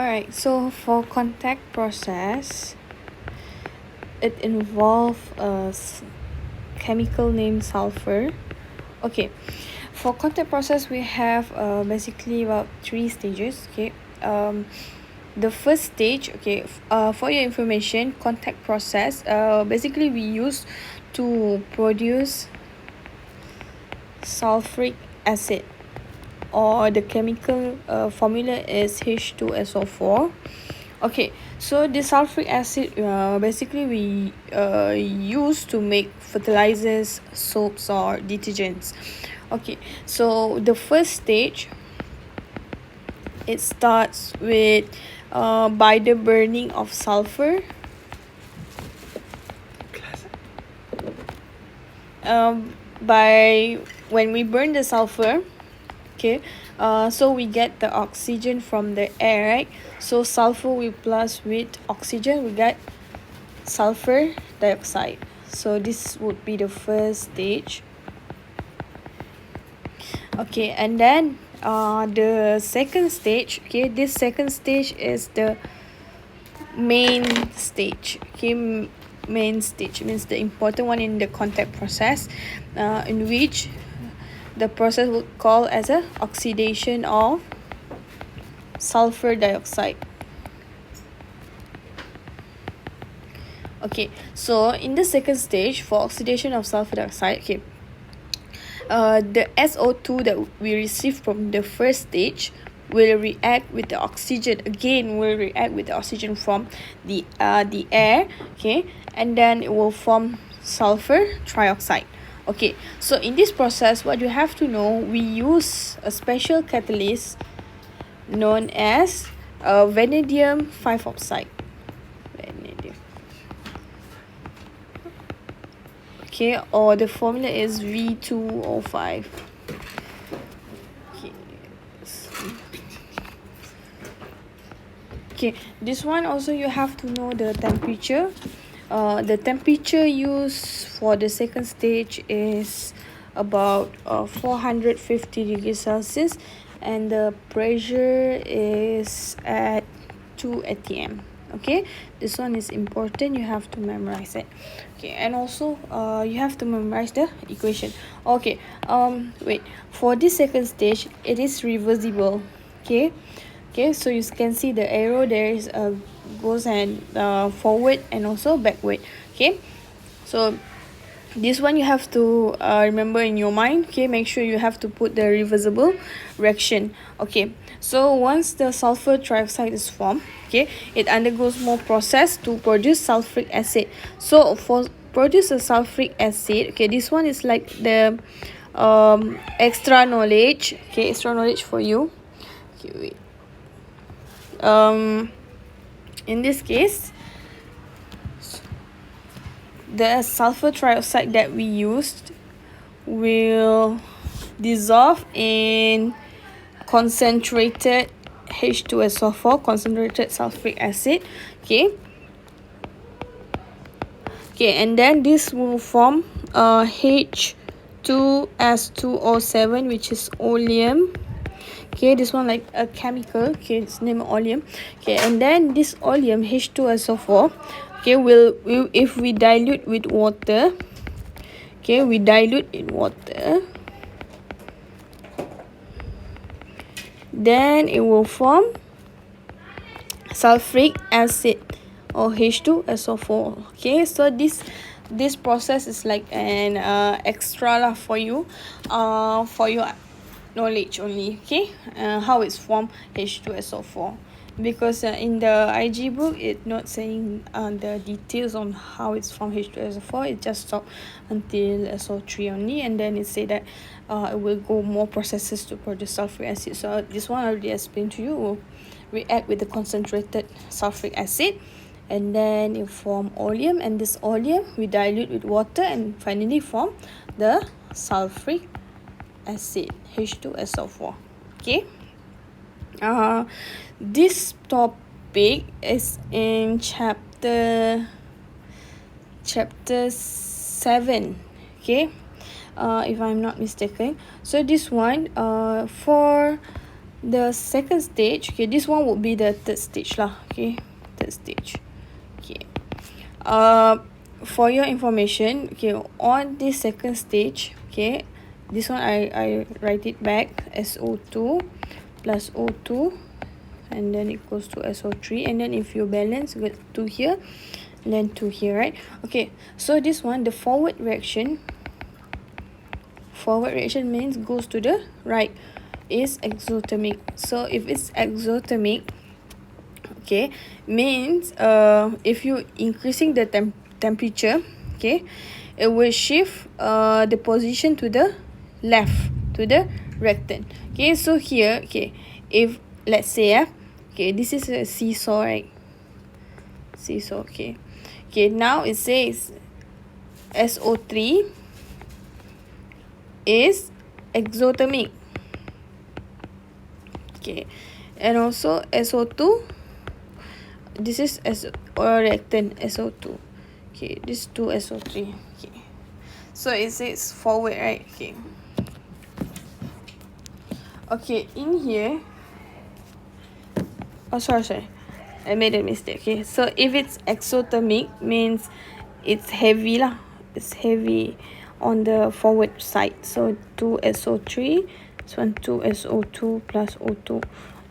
Alright, so for contact process, it involves chemical named sulfur. Okay, for contact process we have basically about 3 stages. Okay, the first stage, okay, for your information, contact process basically we use to produce sulfuric acid, or the chemical formula is H2SO4. Okay, so the sulfuric acid basically we use to make fertilizers, soaps, or detergents. Okay, so the first stage, it starts with by the burning of sulfur. By when we burn the sulfur, okay, so we get the oxygen from the air, right? So sulfur we plus with oxygen, we get sulfur dioxide. So this would be the first stage. Okay, and then the second stage, okay, this second stage is the main stage. Okay, main stage means the important one in the contact process, in which the process would call as a oxidation of sulfur dioxide. Okay, so in the second stage, for oxidation of sulfur dioxide, okay, the SO2 that we receive from the first stage will react with the oxygen again, will react with the oxygen from the air, okay, and then it will form sulfur trioxide. Okay, so in this process, what you have to know, we use a special catalyst known as vanadium 5 oxide. Vanadium. Okay, or the formula is V2O5. Okay. Okay, this one also you have to know the temperature. The temperature used for the second stage is about 450 degrees Celsius, and the pressure is at 2 atm. Okay, this one is important, you have to memorize it. Okay, and also you have to memorize the equation. Okay, wait, for this second stage it is reversible. Okay, so you can see the arrow there is goes and forward and also backward. Okay, so this one you have to remember in your mind. Okay, make sure you have to put the reversible reaction. Okay, so once the sulfur trioxide is formed, okay, it undergoes more process to produce sulfuric acid. So for produce a sulfuric acid, okay, this one is like the extra knowledge. Okay, extra knowledge for you. Okay, wait. In this case, the sulfur trioxide that we used will dissolve in concentrated H2SO4, concentrated sulfuric acid. Okay, and then this will form H2S2O7, which is oleum. Okay, this one like a chemical. Okay, it's named oleum. Okay, and then this oleum H2SO4, okay, will if we dilute with water, okay, we dilute in water, then it will form sulfuric acid, or H2SO4. Okay, so this process is like an extra lah for you, for your knowledge only. Okay, how it's formed H2SO4, because in the IG book it not saying the details on how it's from H2SO4. It just stop until SO3 only, and then it say that it will go more processes to produce sulfuric acid. So this one I already explained to you. Will react with the concentrated sulfuric acid, and then it form oleum, and this oleum we dilute with water and finally form the sulfuric acid, H2SO4. Okay, this topic is in chapter 7. Okay, if I'm not mistaken. So this one for the second stage, okay, this one would be the third stage lah. Okay, third stage. Okay, for your information, okay, on this second stage, okay, this one I write it back, SO2 plus O2, and then it goes to SO3, and then if you balance, get 2 here and then 2 here, right? Okay, so this one, the forward reaction means goes to the right, is exothermic. So if it's exothermic, okay, means if you increasing the temperature, okay, it will shift the position to the left, to the reactant. Okay, so here, okay, if let's say okay, this is a seesaw, right? Seesaw. Okay, now it says SO3 is exothermic. Okay, and also SO2, this is reactant SO2. Okay, this 2 SO3. Okay, so it says forward, right? Okay, in here, oh sorry, I made a mistake. Okay, so if it's exothermic, means it's heavy lah, it's heavy on the forward side. So 2 SO3, this one 2 SO2 plus O2.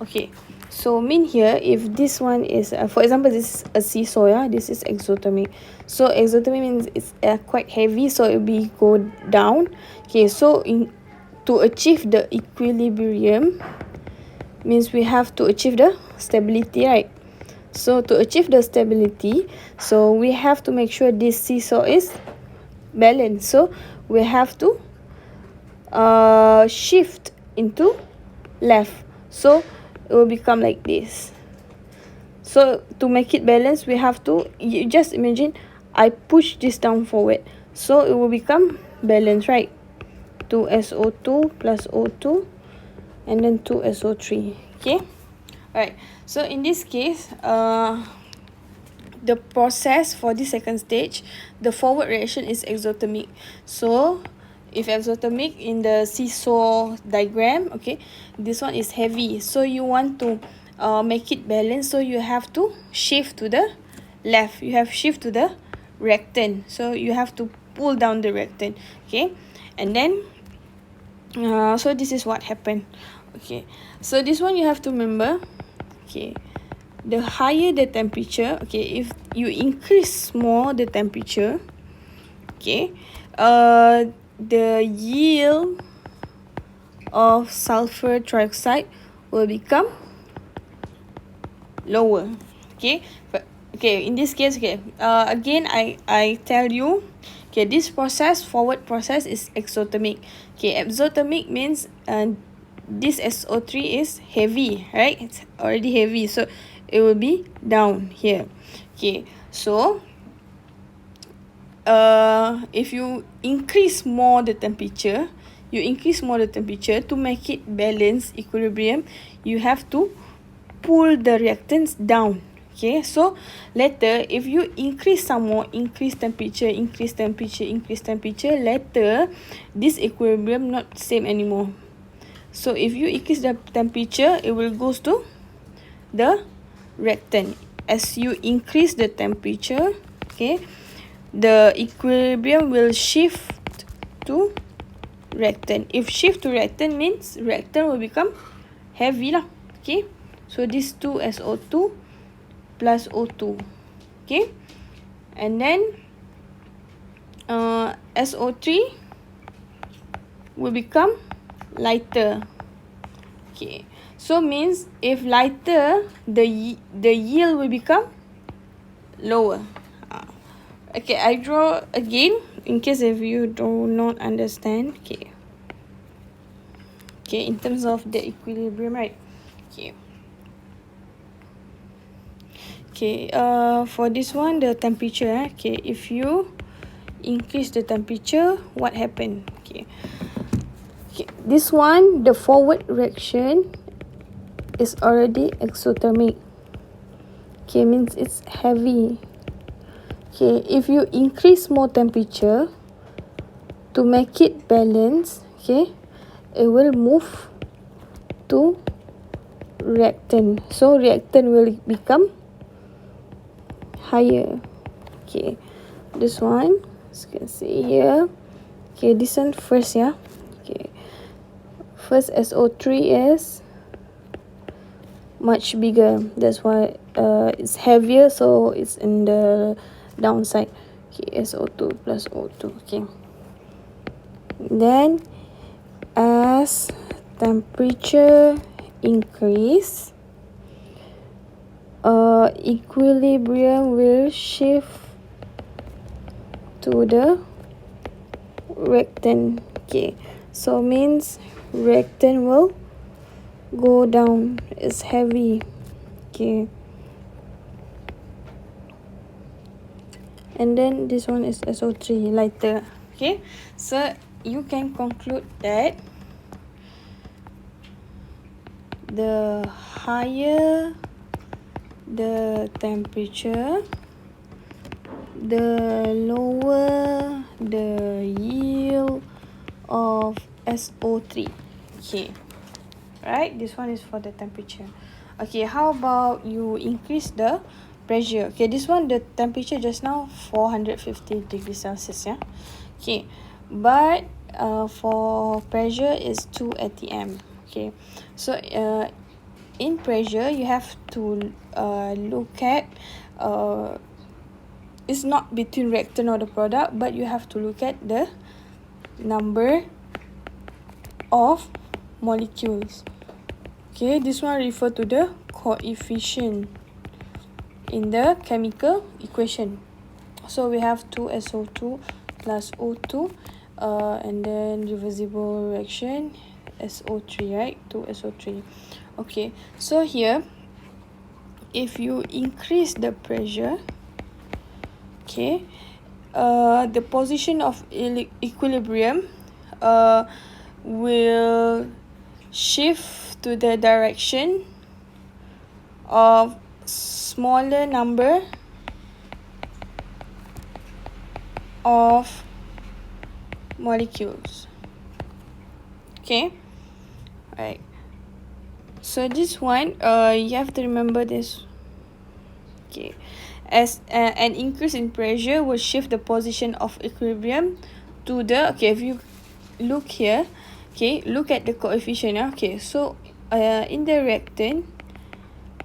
Okay, so mean here, if this one is for example, this is a seesaw, yeah, this is exothermic. So exothermic means it's quite heavy, so it will be go down. Okay, so to achieve the equilibrium means we have to achieve the stability, right? So to achieve the stability, so we have to make sure this seesaw is balanced. So we have to shift into left, so it will become like this. So to make it balanced, we have to, you just imagine I push this down forward, so it will become balanced, right? 2 SO2 plus O2, and then 2 SO3. Okay, alright, so in this case, the process for the second stage, the forward reaction is exothermic. So if exothermic in the seesaw diagram, okay, this one is heavy, so you want to make it balanced, so you have to shift to the left, you have shift to the reactant, so you have to pull down the reactant. Okay, and then so this is what happened. Okay, so this one you have to remember. Okay, the higher the temperature, okay, if you increase more the temperature, okay, the yield of sulfur trioxide will become lower. Okay, but okay, in this case, okay, again I tell you, okay, this process, forward process, is exothermic. Okay, exothermic means this SO3 is heavy, right? It's already heavy, so it will be down here. Okay, so if you increase more the temperature, to make it balance, equilibrium, you have to pull the reactants down. Okay, so later if you increase some more, increase temperature, later this equilibrium not same anymore. So if you increase the temperature, it will goes to the reactant. As you increase the temperature, okay, the equilibrium will shift to reactant. If shift to reactant means reactant will become heavy lah. Okay, so this 2 SO2 plus O2. Okay, and then SO3 will become lighter. Okay, so means if lighter, the yield will become lower. Okay, I draw again in case if you do not understand. Okay, in terms of the equilibrium, right? Okay, for this one, the temperature, okay, if you increase the temperature, what happened? Okay, this one, the forward reaction is already exothermic. Okay, means it's heavy. Okay, if you increase more temperature to make it balance, okay, it will move to reactant. So reactant will become higher. Okay, this one, as you can see here. Okay, this one first, yeah. Okay, first SO3 is much bigger. That's why it's heavier, so it's in the downside. Okay, SO2 plus O2. Okay, then as temperature increase, equilibrium will shift to the reactant. Okay, so means reactant will go down, it's heavy. Okay, and then this one is SO3, lighter. Okay, so you can conclude that the higher the temperature, the lower the yield of SO3. Okay, right, this one is for the temperature. Okay, how about you increase the pressure? Okay, this one, the temperature just now 450 degrees Celsius, yeah. Okay, but for pressure is 2 atm. Okay, so in pressure you have to look at it's not between reactant or the product, but you have to look at the number of molecules. Okay, this one refer to the coefficient in the chemical equation. So we have 2SO2 plus O2 and then reversible reaction SO3, right? 2SO3. Okay, so here if you increase the pressure, okay, the position of equilibrium will shift to the direction of smaller number of molecules. Okay, right, so this one you have to remember this. Okay, as an increase in pressure will shift the position of equilibrium to the, okay, if you look here, okay, look at the coefficient. Okay, so in the reactant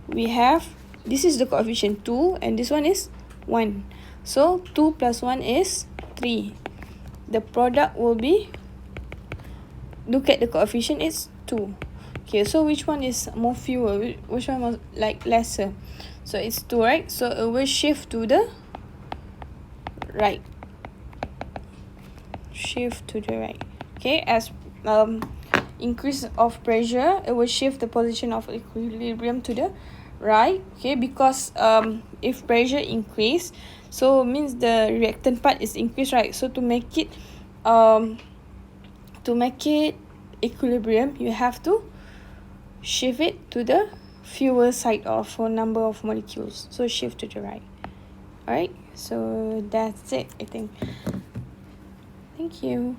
we have, this is the coefficient 2 and this one is 1, so 2 plus 1 is 3. The product will be, look at the coefficient, is 2. Okay, so which one is more fewer, which one was like lesser? So it's 2, right? So it will shift to the right, shift to the right. Okay, as increase of pressure, it will shift the position of equilibrium to the right. Okay, because if pressure increase, so means the reactant part is increased, right? So to make it equilibrium, you have to shift it to the fewer side of number of molecules, so shift to the right. All right, so that's it, I think. Thank you.